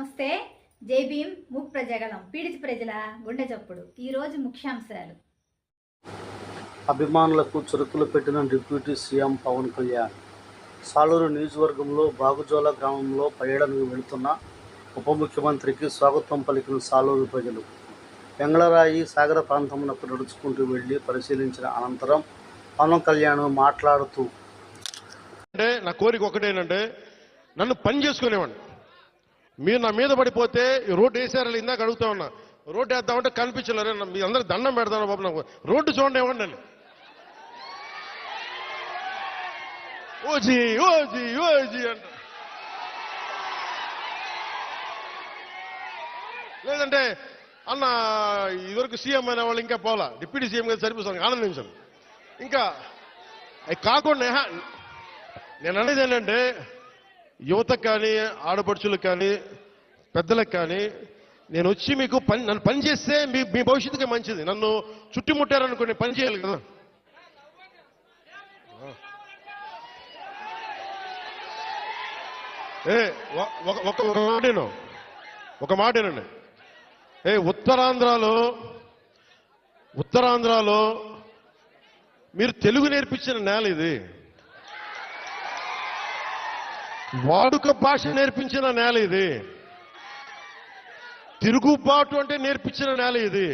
నమస్తే. జై భీమ్. ముక్ ప్రజాగలం పీడిత ప్రజల గుండె చప్పుడు. ఈరోజు ముఖ్యాంశాలు. అభిమానులకు చురుకులు పెట్టిన డిప్యూటీ సీఎం పవన్ కళ్యాణ్. సాలూరు నియోజకవర్గంలో బాగుజోల గ్రామంలో పర్యటనకు వెళుతున్న ఉప ముఖ్యమంత్రికి స్వాగతం పలికిన సాలూరు ప్రజలు వెంగళరాయి సాగర ప్రాంతమునకు నడుచుకుంటూ వెళ్లి పరిశీలించిన అనంతరం పవన్ కళ్యాణ్ మాట్లాడుతూ, అంటే నా కోరిక ఒకటేనంటే నన్ను పని చేసుకునేవాడిని. మీరు నా మీద పడిపోతే రోడ్డు వేసారు, ఇందాక అడుగుతా ఉన్నా, రోడ్డు వేద్దామంటే కనిపించలేరు. మీ అందరూ దండం పెడతాను బాబు, నాకు రోడ్డు చూడండి ఇవ్వండి అని. ఓజీ ఓజీ ఓజీ అంట. లేదంటే అన్న ఇదివరకు సీఎం అనే వాళ్ళు ఇంకా పోలా, డిప్యూటీ సీఎం గారు సరిపోతాను, ఆనందించాను. ఇంకా అవి కాకుండా నేను అనేది ఏంటంటే యువతకు కానీ ఆడపడుచులకు కానీ పెద్దలకు కానీ నేను వచ్చి మీకు నన్ను పని చేస్తే మీ భవిష్యత్తుకే మంచిది. నన్ను చుట్టుముట్టారనుకోండి, పని చేయాలి కదా. ఒక మాటేనండి. ఉత్తరాంధ్రలో మీరు తెలుగు నేర్పించిన నేల ఇది, వాడుక భాష నేర్పించిన నేల ఇది, తిరుగుబాటు అంటే నేర్పించిన నేల ఇది.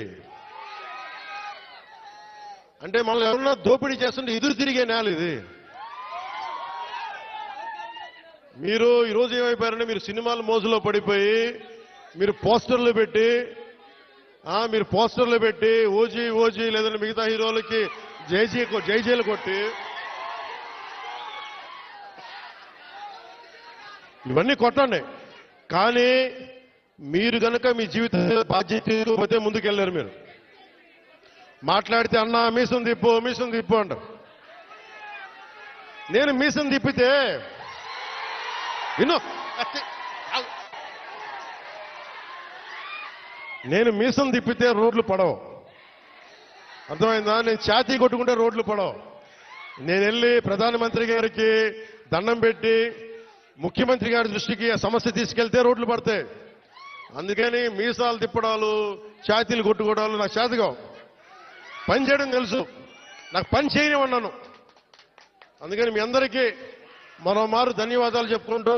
అంటే మనల్ని ఎవరన్నా దోపిడీ చేస్తుంటే ఎదురు తిరిగే నేల ఇది. మీరు ఈరోజు ఏమైపోయారంటే మీరు సినిమాల మోజులో పడిపోయి మీరు పోస్టర్లు పెట్టి ఓజీ ఓజీ లేదంటే మిగతా హీరోలకి జైజీలు కొట్టి ఇవన్నీ కొట్టండి. కానీ మీరు గనక మీ జీవిత బాధ్యత పోతే ముందుకెళ్ళారు. మీరు మాట్లాడితే అన్నా మీసం తిప్పు అంటారు. నేను మీసం తిప్పితే రోడ్లు పడవు, అర్థమైందా? నేను ఛాతీ కొట్టుకుంటే రోడ్లు పడవు. నేను వెళ్ళి ప్రధానమంత్రి గారికి దండం పెట్టి ముఖ్యమంత్రి గారి దృష్టికి ఆ సమస్య తీసుకెళ్తే రోడ్లు పడతాయి. అందుకని మీసాలు తిప్పడాలు, ఛాతీలు కొట్టుకోవడాలు నాకు చేతగావు. పని చేయడం తెలుసు, నాకు పని చేయనివన్నాను. అందుకని మీ అందరికీ మరోమారు ధన్యవాదాలు చెప్పుకుంటూ